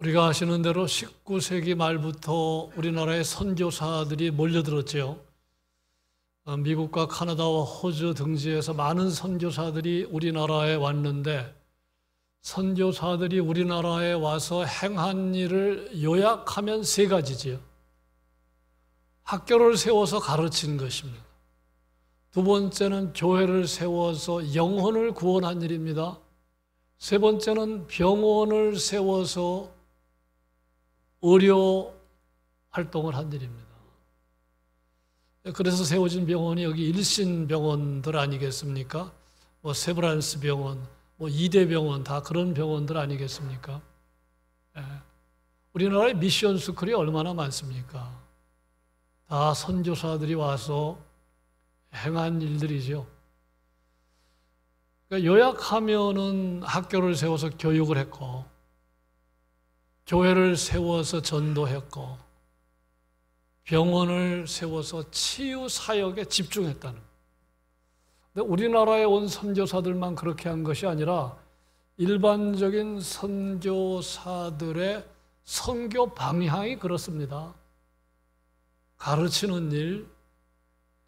우리가 아시는 대로 19세기 말부터 우리나라의 선교사들이 몰려들었죠. 미국과 카나다와 호주 등지에서 많은 선교사들이 우리나라에 왔는데, 선교사들이 우리나라에 와서 행한 일을 요약하면 세 가지지요. 학교를 세워서 가르친 것입니다. 두 번째는 교회를 세워서 영혼을 구원한 일입니다. 세 번째는 병원을 세워서 의료 활동을 한 일입니다. 그래서 세워진 병원이 여기 일신병원들 아니겠습니까? 세브란스 병원, 이대병원, 다 그런 병원들 아니겠습니까? 우리나라의 미션 스쿨이 얼마나 많습니까? 다 선교사들이 와서 행한 일들이죠. 그러니까 요약하면은 학교를 세워서 교육을 했고, 교회를 세워서 전도했고, 병원을 세워서 치유 사역에 집중했다는 거예요. 근데 우리나라에 온 선교사들만 그렇게 한 것이 아니라 일반적인 선교사들의 선교 방향이 그렇습니다. 가르치는 일,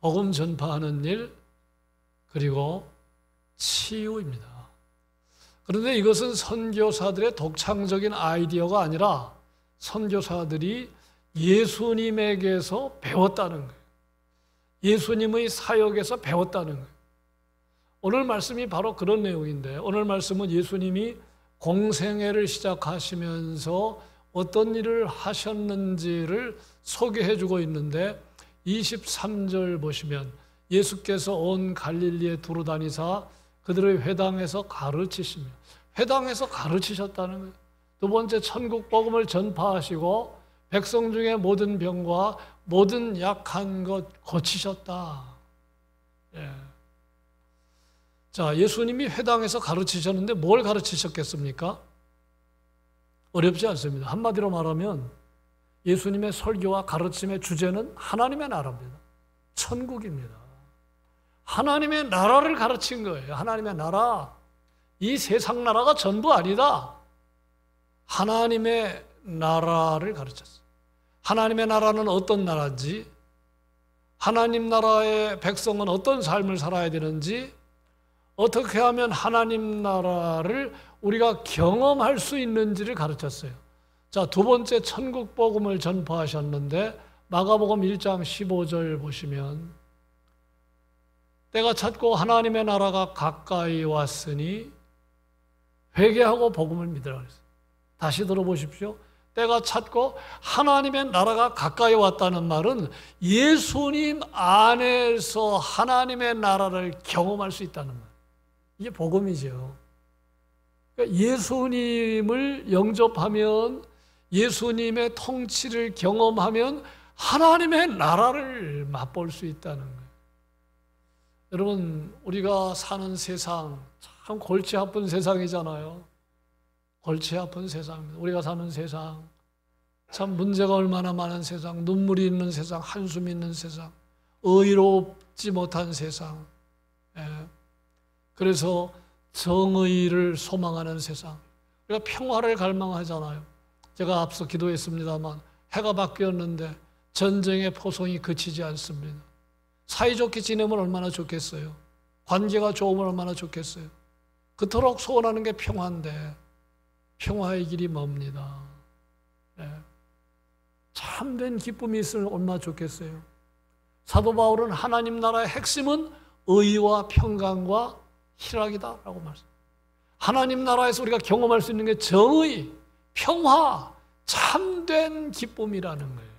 복음 전파하는 일, 그리고 치유입니다. 그런데 이것은 선교사들의 독창적인 아이디어가 아니라 선교사들이 예수님에게서 배웠다는 거예요. 예수님의 사역에서 배웠다는 거예요. 오늘 말씀이 바로 그런 내용인데, 오늘 말씀은 예수님이 공생애를 시작하시면서 어떤 일을 하셨는지를 소개해 주고 있는데, 23절 보시면 예수께서 온 갈릴리에 두루 다니사 그들의 회당에서 가르치시며, 회당에서 가르치셨다는 거예요. 두 번째, 천국 복음을 전파하시고 백성 중에 모든 병과 모든 약한 것 고치셨다. 자, 예수님이 회당에서 가르치셨는데 뭘 가르치셨겠습니까? 어렵지 않습니다. 한마디로 말하면 예수님의 설교와 가르침의 주제는 하나님의 나라입니다. 천국입니다. 하나님의 나라를 가르친 거예요. 하나님의 나라. 이 세상 나라가 전부 아니다. 하나님의 나라를 가르쳤어요. 하나님의 나라는 어떤 나라인지, 하나님 나라의 백성은 어떤 삶을 살아야 되는지, 어떻게 하면 하나님 나라를 우리가 경험할 수 있는지를 가르쳤어요. 자, 두 번째, 천국 복음을 전파하셨는데 마가복음 1장 15절 보시면, 때가 찼고 하나님의 나라가 가까이 왔으니 회개하고 복음을 믿으라 그랬어요. 다시 들어보십시오. 때가 찼고 하나님의 나라가 가까이 왔다는 말은 예수님 안에서 하나님의 나라를 경험할 수 있다는 말. 이게 복음이죠. 그러니까 예수님을 영접하면, 예수님의 통치를 경험하면 하나님의 나라를 맛볼 수 있다는 거예요. 여러분, 우리가 사는 세상 참 골치 아픈 세상이잖아요. 골치 아픈 세상입니다. 우리가 사는 세상 참 문제가 얼마나 많은 세상, 눈물이 있는 세상, 한숨이 있는 세상, 의롭지 못한 세상. 그래서 정의를 소망하는 세상. 우리가 평화를 갈망하잖아요. 제가 앞서 기도했습니다만 해가 바뀌었는데 전쟁의 포성이 그치지 않습니다. 사이좋게 지내면 얼마나 좋겠어요. 관계가 좋으면 얼마나 좋겠어요. 그토록 소원하는 게 평화인데 평화의 길이 멉니다. 참된 기쁨이 있으면 얼마나 좋겠어요. 사도 바울은 하나님 나라의 핵심은 의와 평강과 희락이다라고 말씀합니다. 하나님 나라에서 우리가 경험할 수 있는 게 정의, 평화, 참된 기쁨이라는 거예요.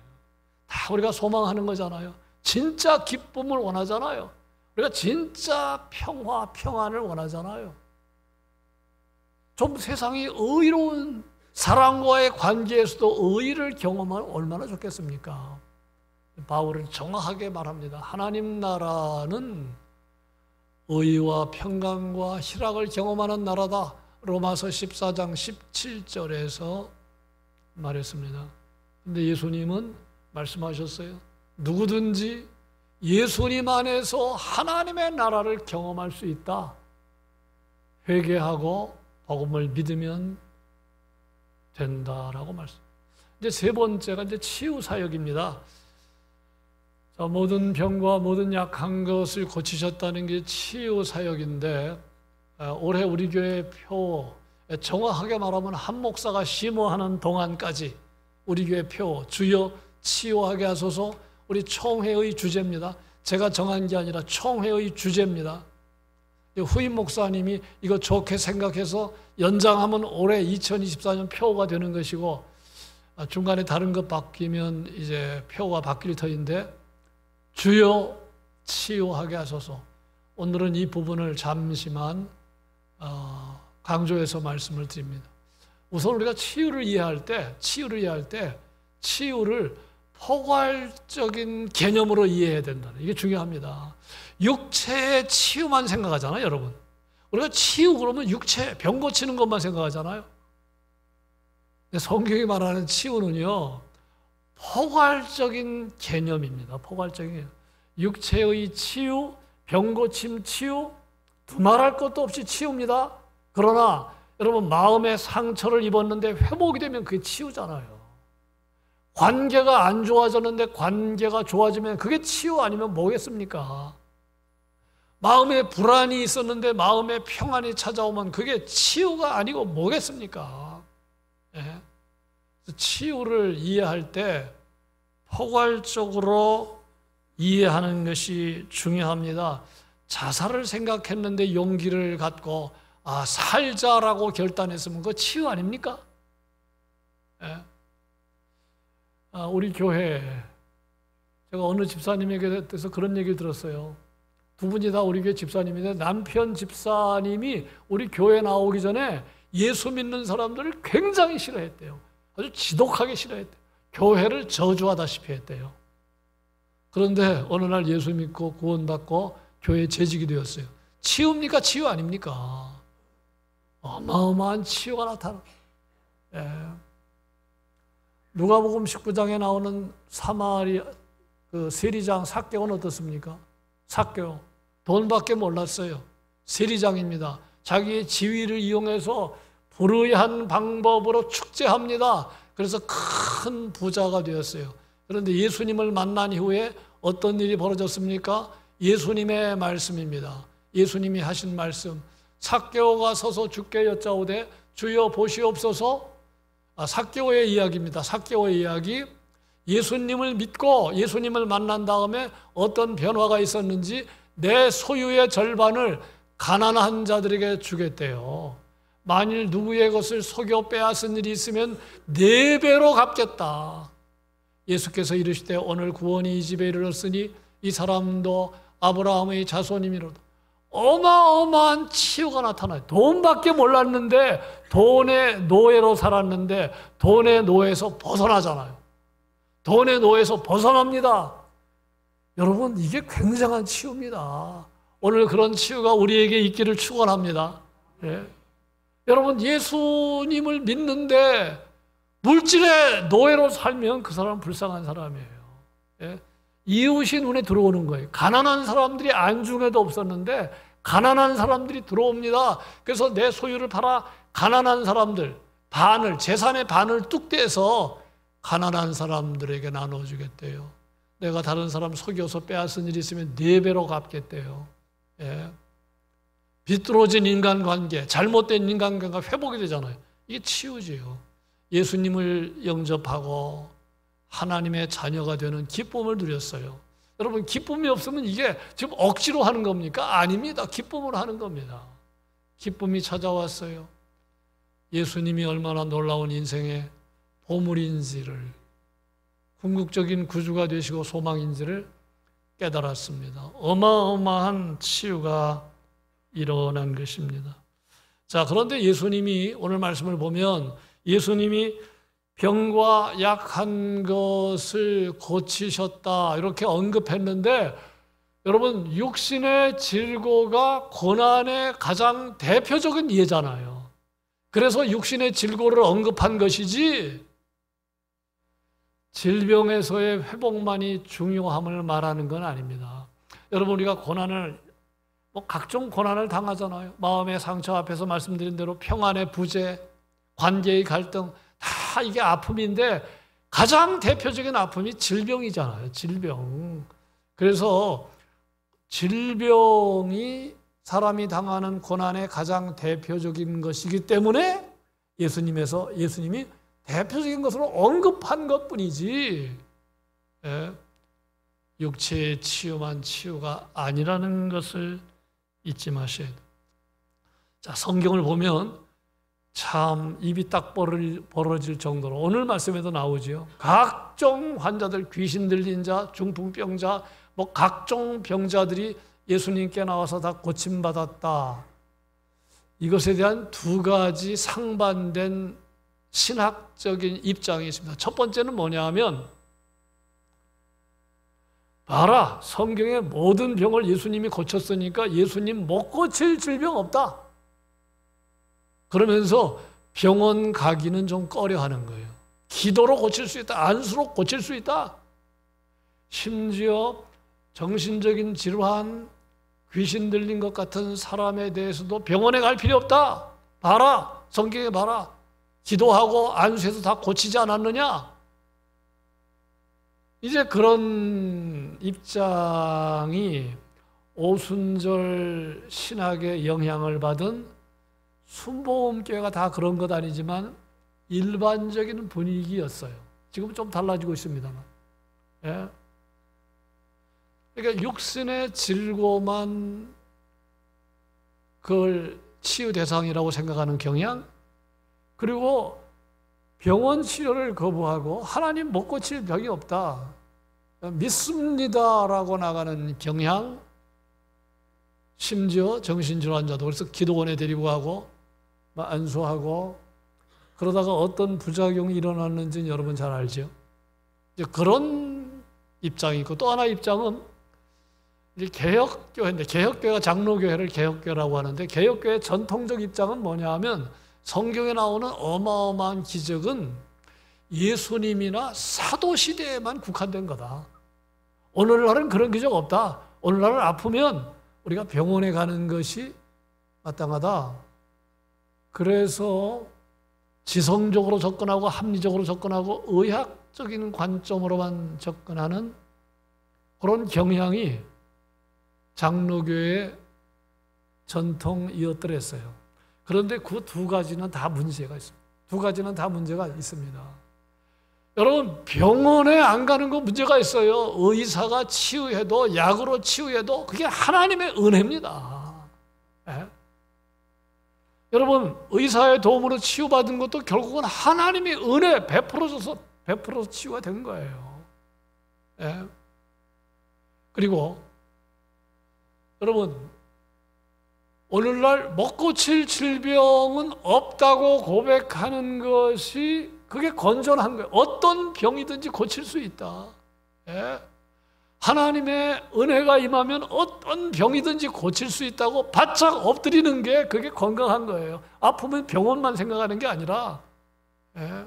다 우리가 소망하는 거잖아요. 진짜 기쁨을 원하잖아요. 우리가 진짜 평화, 평안을 원하잖아요. 좀 세상이 의로운 사람과의 관계에서도 의를 경험하면 얼마나 좋겠습니까? 바울은 정확하게 말합니다. 하나님 나라는 의와 평강과 희락을 경험하는 나라다. 로마서 14장 17절에서 말했습니다. 근데 예수님은 말씀하셨어요. 누구든지 예수님 안에서 하나님의 나라를 경험할 수 있다. 회개하고 복음을 믿으면 된다라고 말씀. 이제 세 번째가 이제 치유 사역입니다. 자, 모든 병과 모든 약한 것을 고치셨다는 게 치유 사역인데, 올해 우리 교회 표, 정확하게 말하면 한 목사가 심호하는 동안까지 우리 교회 표, 주여 치유하게 하소서, 우리 총회의 주제입니다. 제가 정한 게 아니라 총회의 주제입니다. 후임 목사님이 이거 좋게 생각해서 연장하면 올해 2024년 표가 되는 것이고, 중간에 다른 것 바뀌면 이제 표가 바뀔 터인데, 주여 치유하게 하소서. 오늘은 이 부분을 잠시만 강조해서 말씀을 드립니다. 우선 우리가 치유를 이해할 때 치유를 포괄적인 개념으로 이해해야 된다는, 이게 중요합니다. 육체의 치유만 생각하잖아요, 여러분. 우리가 치유 그러면 육체, 병 고치는 것만 생각하잖아요. 근데 성경이 말하는 치유는요, 포괄적인 개념입니다. 포괄적인 개념. 육체의 치유, 병 고침 치유, 두말할 것도 없이 치유입니다. 그러나 여러분, 마음의 상처를 입었는데 회복이 되면 그게 치유잖아요. 관계가 안 좋아졌는데 관계가 좋아지면 그게 치유 아니면 뭐겠습니까? 마음에 불안이 있었는데 마음에 평안이 찾아오면 그게 치유가 아니고 뭐겠습니까? 예? 치유를 이해할 때 포괄적으로 이해하는 것이 중요합니다. 자살을 생각했는데 용기를 갖고 살자라고 결단했으면 그거 치유 아닙니까? 예? 우리 교회, 제가 어느 집사님에게 대해서 그런 얘기를 들었어요. 두 분이 다 우리 교회 집사님인데, 남편 집사님이 우리 교회 나오기 전에 예수 믿는 사람들을 굉장히 싫어했대요. 아주 지독하게 싫어했대요. 교회를 저주하다시피 했대요. 그런데 어느 날 예수 믿고 구원받고 교회에 재직이 되었어요. 치유입니까? 치유 아닙니까? 어마어마한 치유가 나타나. 예. 누가복음 19장에 나오는 사마리아 그 세리장 삭개오는 어떻습니까? 삭개오 돈밖에 몰랐어요. 세리장입니다. 자기의 지위를 이용해서 불의한 방법으로 축제합니다. 그래서 큰 부자가 되었어요. 그런데 예수님을 만난 이후에 어떤 일이 벌어졌습니까? 예수님의 말씀입니다. 예수님이 하신 말씀. 삭개오가 서서 주께 여짜오되 주여 보시옵소서. 삭개오의 이야기입니다. 삭개오의 이야기. 예수님을 믿고 예수님을 만난 다음에 어떤 변화가 있었는지, 내 소유의 절반을 가난한 자들에게 주겠대요. 만일 누구의 것을 속여 빼앗은 일이 있으면 4배로 갚겠다. 예수께서 이르시되 오늘 구원이 이 집에 이르렀으니 이 사람도 아브라함의 자손이미로다. 어마어마한 치유가 나타나요. 돈밖에 몰랐는데, 돈의 노예로 살았는데 돈의 노예에서 벗어나잖아요. 돈의 노예에서 벗어납니다. 여러분, 이게 굉장한 치유입니다. 오늘 그런 치유가 우리에게 있기를 축원합니다. 예. 여러분, 예수님을 믿는데 물질의 노예로 살면 그 사람은 불쌍한 사람이에요. 예. 이웃이 눈에 들어오는 거예요. 가난한 사람들이 안중에도 없었는데 가난한 사람들이 들어옵니다. 그래서 내 소유를 팔아 가난한 사람들, 재산의 반을 뚝 떼서 가난한 사람들에게 나눠주겠대요. 내가 다른 사람 속여서 빼앗은 일이 있으면 4배로 갚겠대요. 예. 비뚤어진 인간관계, 잘못된 인간관계가 회복이 되잖아요. 이게 치유지요. 예수님을 영접하고 하나님의 자녀가 되는 기쁨을 누렸어요. 여러분, 기쁨이 없으면 이게 지금 억지로 하는 겁니까? 아닙니다. 기쁨으로 하는 겁니다. 기쁨이 찾아왔어요. 예수님이 얼마나 놀라운 인생의 보물인지를, 궁극적인 구주가 되시고 소망인지를 깨달았습니다. 어마어마한 치유가 일어난 것입니다. 자, 그런데 예수님이, 오늘 말씀을 보면 예수님이 병과 약한 것을 고치셨다 이렇게 언급했는데, 여러분, 육신의 질고가 고난의 가장 대표적인 예잖아요. 그래서 육신의 질고를 언급한 것이지 질병에서의 회복만이 중요함을 말하는 건 아닙니다. 여러분, 우리가 고난을, 각종 고난을 당하잖아요. 마음의 상처 앞에서 말씀드린 대로 평안의 부재, 관계의 갈등, 다 다 이게 아픔인데 가장 대표적인 아픔이 질병이잖아요. 질병. 그래서 질병이 사람이 당하는 고난의 가장 대표적인 것이기 때문에 예수님이 대표적인 것으로 언급한 것뿐이지, 예, 육체의 치유만 치유가 아니라는 것을 잊지 마셔야 돼요. 자, 성경을 보면 참 입이 딱 벌어질 정도로 오늘 말씀에도 나오지요. 각종 환자들, 귀신 들린 자, 중풍병자, 뭐 각종 병자들이 예수님께 나와서 다 고침받았다. 이것에 대한 두 가지 상반된 신학적인 입장이 있습니다. 첫 번째는 뭐냐 하면, 봐라, 성경의 모든 병을 예수님이 고쳤으니까 예수님 못 고칠 질병 없다. 그러면서 병원 가기는 좀 꺼려하는 거예요. 기도로 고칠 수 있다. 안수로 고칠 수 있다. 심지어 정신적인 질환, 귀신 들린 것 같은 사람에 대해서도 병원에 갈 필요 없다. 봐라, 성경에 봐라. 기도하고 안수해서 다 고치지 않았느냐? 이제 그런 입장이 오순절 신학의 영향을 받은 순복음교회가 다 그런 것 아니지만 일반적인 분위기였어요. 지금 좀 달라지고 있습니다만. 예? 그러니까 육신의 질고만 그걸 치유 대상이라고 생각하는 경향, 그리고 병원 치료를 거부하고 하나님 못 고칠 병이 없다, 믿습니다라고 나가는 경향, 심지어 정신질환자도 그래서 기도원에 데리고 가고 안수하고 그러다가 어떤 부작용이 일어났는지는 여러분 잘 알죠. 이제 그런 입장이 있고, 또 하나 입장은 이제 개혁교회인데, 개혁교회가 장로교회를 개혁교회라고 하는데, 개혁교회의 전통적 입장은 뭐냐 하면 성경에 나오는 어마어마한 기적은 예수님이나 사도시대에만 국한된 거다. 오늘날은 그런 기적 없다. 오늘날은 아프면 우리가 병원에 가는 것이 마땅하다. 그래서 지성적으로 접근하고 합리적으로 접근하고 의학적인 관점으로만 접근하는 그런 경향이 장로교회의 전통이었더랬어요. 그런데 그 두 가지는 다 문제가 있습니다. 두 가지는 다 문제가 있습니다. 여러분, 병원에 안 가는 거 문제가 있어요. 의사가 치유해도, 약으로 치유해도 그게 하나님의 은혜입니다. 예? 여러분, 의사의 도움으로 치유받은 것도 결국은 하나님의 은혜 베풀어서 치유가 된 거예요. 예? 그리고 여러분, 오늘날 못 고칠 질병은 없다고 고백하는 것이 그게 건전한 거예요. 어떤 병이든지 고칠 수 있다. 예? 하나님의 은혜가 임하면 어떤 병이든지 고칠 수 있다고 바짝 엎드리는 게 그게 건강한 거예요. 아프면 병원만 생각하는 게 아니라. 예?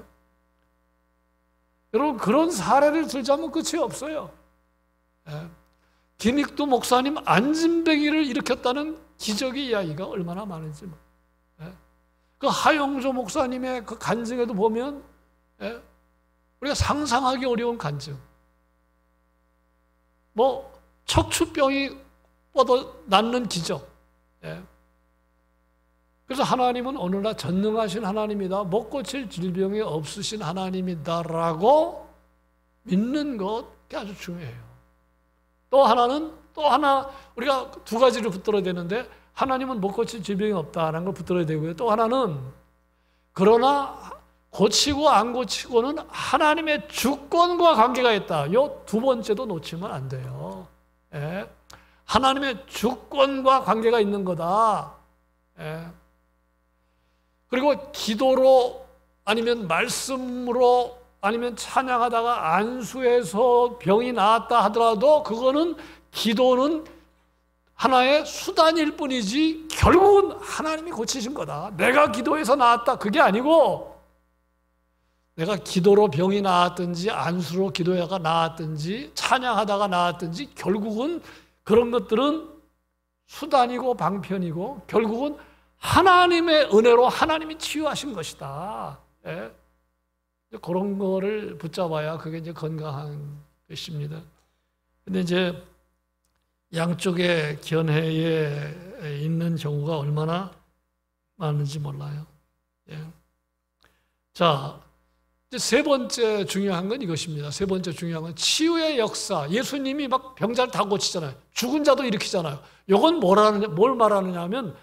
여러분, 그런 사례를 들자면 끝이 없어요. 예? 김익두 목사님 안진뱅이를 일으켰다는 기적의 이야기가 얼마나 많은지. 예? 그 하용조 목사님의 그 간증에도 보면, 예? 우리가 상상하기 어려운 간증. 뭐 척추병이 뻗어 낫는 기적. 예? 그래서 하나님은 오늘날 전능하신 하나님이다, 못 고칠 질병이 없으신 하나님이다라고 믿는 것, 그게 아주 중요해요. 또 하나 우리가 두 가지를 붙들어야 되는데, 하나님은 못 고칠 질병이 없다라는 걸 붙들어야 되고요. 또 하나는, 그러나 고치고 안 고치고는 하나님의 주권과 관계가 있다. 이 두 번째도 놓치면 안 돼요. 예? 하나님의 주권과 관계가 있는 거다. 예? 그리고 기도로, 아니면 말씀으로, 아니면 찬양하다가 안수해서 병이 나았다 하더라도 그거는, 기도는 하나의 수단일 뿐이지 결국은 하나님이 고치신 거다. 내가 기도해서 나았다, 그게 아니고, 내가 기도로 병이 나았든지 안수로 기도하다가 나았든지 찬양하다가 나았든지 결국은 그런 것들은 수단이고 방편이고 결국은 하나님의 은혜로 하나님이 치유하신 것이다. 예? 그런 거를 붙잡아야 그게 이제 건강한 것입니다. 근데 이제 양쪽의 견해에 있는 경우가 얼마나 많은지 몰라요. 예. 자, 이제 세 번째 중요한 건 이것입니다. 세 번째 중요한 건 치유의 역사. 예수님이 막 병자를 다 고치잖아요. 죽은 자도 일으키잖아요. 이건 뭘 말하느냐 하면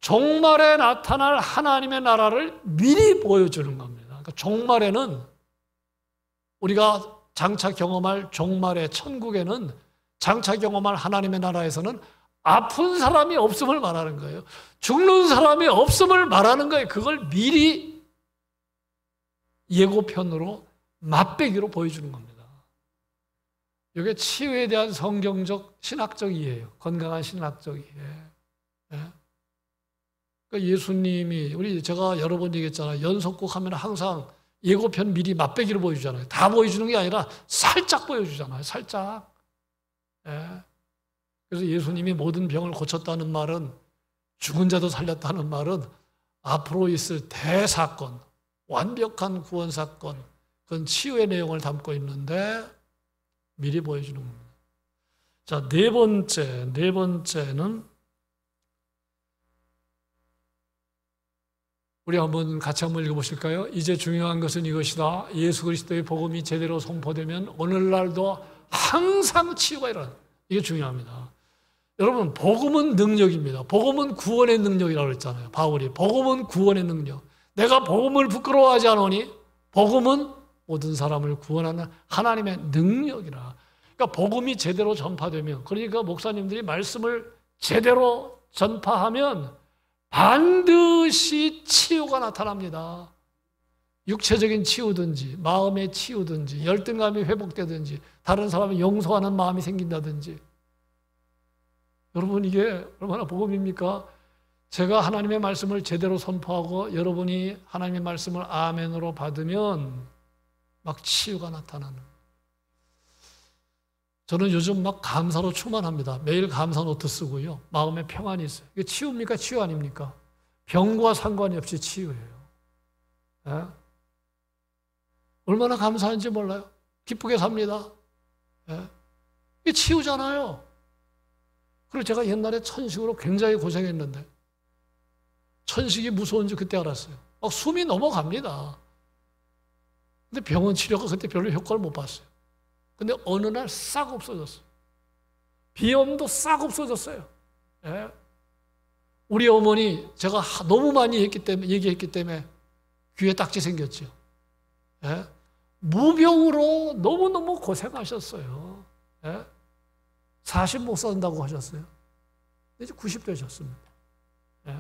종말에 나타날 하나님의 나라를 미리 보여주는 겁니다. 그러니까 종말에는 우리가 장차 경험할 종말의 천국에는 장차 경험할 하나님의 나라에서는 아픈 사람이 없음을 말하는 거예요. 죽는 사람이 없음을 말하는 거예요. 그걸 미리 예고편으로 맛배기로 보여주는 겁니다. 이게 치유에 대한 성경적 신학적 이해예요. 건강한 신학적 이해. 네? 그러니까 예수님이 제가 여러 번 얘기했잖아요. 연속곡 하면 항상 예고편 미리 맛배기로 보여주잖아요. 다 보여주는 게 아니라 살짝 보여주잖아요. 살짝. 네? 그래서 예수님이 모든 병을 고쳤다는 말은 죽은 자도 살렸다는 말은 앞으로 있을 대사건, 완벽한 구원 사건, 그건 치유의 내용을 담고 있는데 미리 보여주는 겁니다. 자, 네 번째는 우리 같이 한번 읽어보실까요? 이제 중요한 것은 이것이다. 예수 그리스도의 복음이 제대로 선포되면 오늘날도 항상 치유가 일어난다. 이게 중요합니다. 여러분, 복음은 능력입니다. 복음은 구원의 능력이라고 그랬잖아요. 바울이. 복음은 구원의 능력. 내가 복음을 부끄러워하지 않으니 복음은 모든 사람을 구원하는 하나님의 능력이라. 그러니까 복음이 제대로 전파되면, 그러니까 목사님들이 말씀을 제대로 전파하면 반드시 치유가 나타납니다. 육체적인 치유든지 마음의 치유든지 열등감이 회복되든지 다른 사람을 용서하는 마음이 생긴다든지. 여러분, 이게 얼마나 복음입니까? 제가 하나님의 말씀을 제대로 선포하고 여러분이 하나님의 말씀을 아멘으로 받으면 막 치유가 나타나는. 저는 요즘 막 감사로 충만합니다. 매일 감사 노트 쓰고요. 마음에 평안이 있어요. 이게 치유입니까? 치유 아닙니까? 병과 상관이 없이 치유예요. 예? 얼마나 감사한지 몰라요. 기쁘게 삽니다. 예? 이게 치유잖아요. 그리고 제가 옛날에 천식으로 굉장히 고생했는데 천식이 무서운지 그때 알았어요. 막 숨이 넘어갑니다. 근데 병원 치료가 그때 별로 효과를 못 봤어요. 근데 어느 날 싹 없어졌어요. 비염도 싹 없어졌어요. 예? 우리 어머니 제가 너무 많이 얘기했기 때문에 귀에 딱지 생겼죠. 예? 무병으로 너무너무 고생하셨어요. 예? 40 못 산다고 하셨어요. 이제 90 되셨습니다. 예?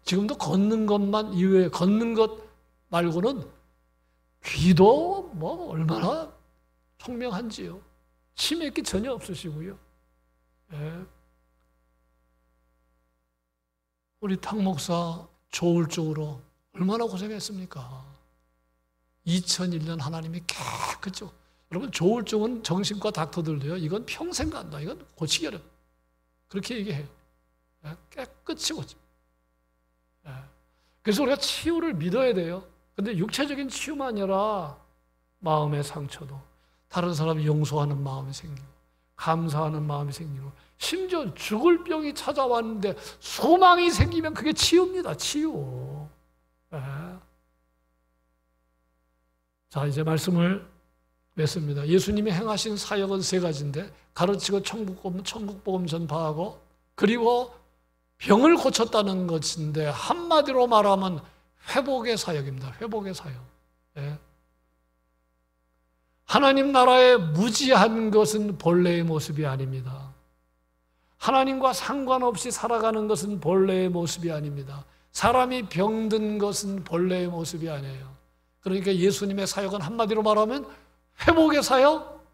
지금도 걷는 것만 이외에 걷는 것 말고는 귀도 뭐 얼마나 총명한지요. 치매기 전혀 없으시고요. 예. 우리 탁 목사 조울증으로 얼마나 고생했습니까? 2001년 하나님이 깨끗이. 여러분, 조울증은 정신과 닥터들도요, 이건 평생 간다. 이건 고치기 어렵다. 그렇게 얘기해요. 예. 깨끗이 고치. 예. 그래서 우리가 치유를 믿어야 돼요. 근데 육체적인 치유만 아니라 마음의 상처도, 다른 사람이 용서하는 마음이 생기고 감사하는 마음이 생기고 심지어 죽을 병이 찾아왔는데 소망이 생기면 그게 치유입니다. 치유. 네. 자, 이제 말씀을 맺습니다. 예수님이 행하신 사역은 세 가지인데 가르치고 천국복음 전파하고 그리고 병을 고쳤다는 것인데 한마디로 말하면 회복의 사역입니다. 회복의 사역. 네. 하나님 나라에 무지한 것은 본래의 모습이 아닙니다. 하나님과 상관없이 살아가는 것은 본래의 모습이 아닙니다. 사람이 병든 것은 본래의 모습이 아니에요. 그러니까 예수님의 사역은 한마디로 말하면 회복의 사역,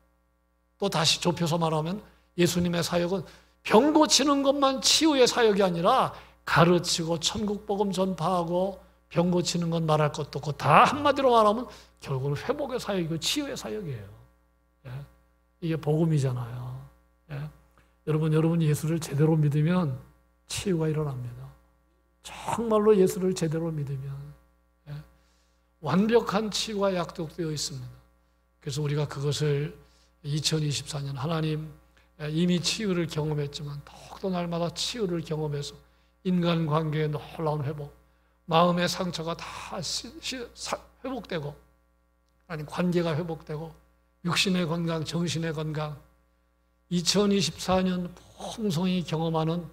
또 다시 좁혀서 말하면 예수님의 사역은 병 고치는 것만 치유의 사역이 아니라 가르치고 천국복음 전파하고 병 고치는 건 말할 것도 없고 다 한마디로 말하면 결국은 회복의 사역이고 치유의 사역이에요. 예? 이게 복음이잖아요. 예? 여러분 예수를 제대로 믿으면 치유가 일어납니다. 정말로 예수를 제대로 믿으면. 예? 완벽한 치유가 약속되어 있습니다. 그래서 우리가 그것을 2024년 하나님 이미 치유를 경험했지만 더욱더 날마다 치유를 경험해서 인간관계의 놀라운 회복, 마음의 상처가 다 회복되고 아니 관계가 회복되고 육신의 건강, 정신의 건강 2024년 풍성히 경험하는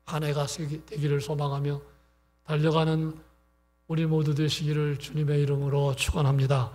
한 해가 되기를 소망하며 달려가는 우리 모두 되시기를 주님의 이름으로 축원합니다.